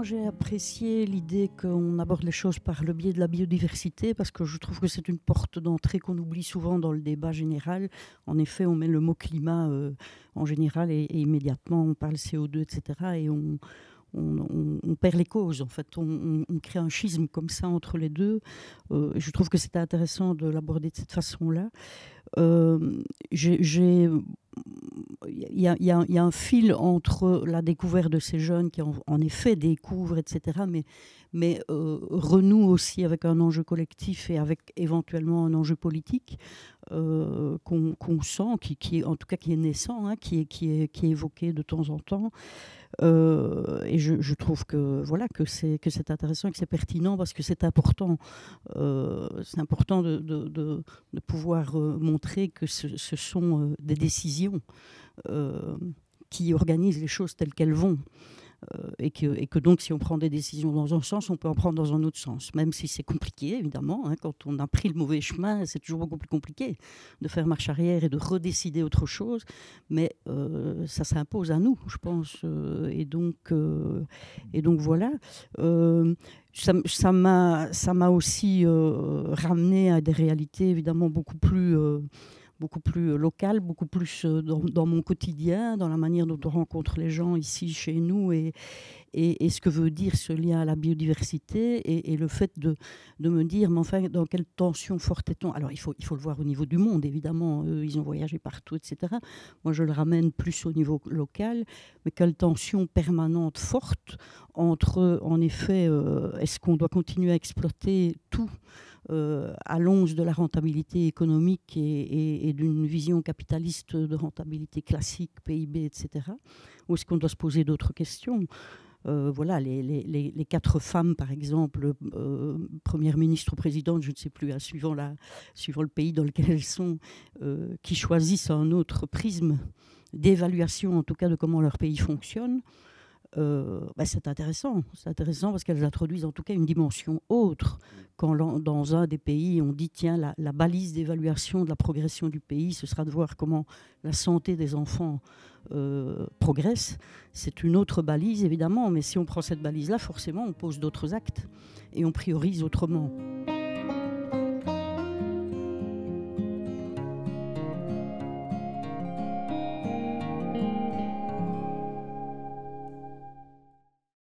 moi j'ai apprécié l'idée qu'on aborde les choses par le biais de la biodiversité, parce que je trouve que c'est une porte d'entrée qu'on oublie souvent dans le débat général. En effet, on met le mot climat en général et immédiatement on parle CO2, etc. Et on perd les causes, en fait. On crée un schisme comme ça entre les deux. Je trouve que c'était intéressant de l'aborder de cette façon-là. Euh, il y a un fil entre la découverte de ces jeunes qui en effet découvrent, etc., mais renouent aussi avec un enjeu collectif et avec éventuellement un enjeu politique qu'on sent, en tout cas qui est naissant, hein, qui est évoqué de temps en temps. Et je trouve que, voilà, que c'est intéressant et que c'est pertinent parce que c'est important. C'est important de pouvoir montrer que ce sont des décisions qui organisent les choses telles qu'elles vont. Et que donc, si on prend des décisions dans un sens, on peut en prendre dans un autre sens. Même si c'est compliqué, évidemment. Hein, quand on a pris le mauvais chemin, c'est toujours beaucoup plus compliqué de faire marche arrière et de redécider autre chose. Mais ça s'impose à nous, je pense. Et donc voilà. Ça m'a aussi ramené à des réalités, évidemment, beaucoup plus local, beaucoup plus dans mon quotidien, dans la manière dont on rencontre les gens ici chez nous et ce que veut dire ce lien à la biodiversité et le fait de me dire, mais enfin, dans quelle tension forte est-on? Alors, il faut le voir au niveau du monde, évidemment. Eux, ils ont voyagé partout, etc. Moi, je le ramène plus au niveau local, mais quelle tension permanente forte entre, en effet, est-ce qu'on doit continuer à exploiter tout à l'once de la rentabilité économique et d'une vision capitaliste de rentabilité classique, PIB, etc. Ou est-ce qu'on doit se poser d'autres questions? Voilà, les 4 femmes, par exemple, première ministre ou présidente, je ne sais plus, hein, suivant le pays dans lequel elles sont, qui choisissent un autre prisme d'évaluation, en tout cas, de comment leur pays fonctionne. C'est intéressant. C'est intéressant parce qu'elles introduisent en tout cas une dimension autre. Quand dans un des pays, on dit tiens, la balise d'évaluation de la progression du pays, ce sera de voir comment la santé des enfants progresse. C'est une autre balise, évidemment, mais si on prend cette balise-là, forcément, on pose d'autres actes et on priorise autrement.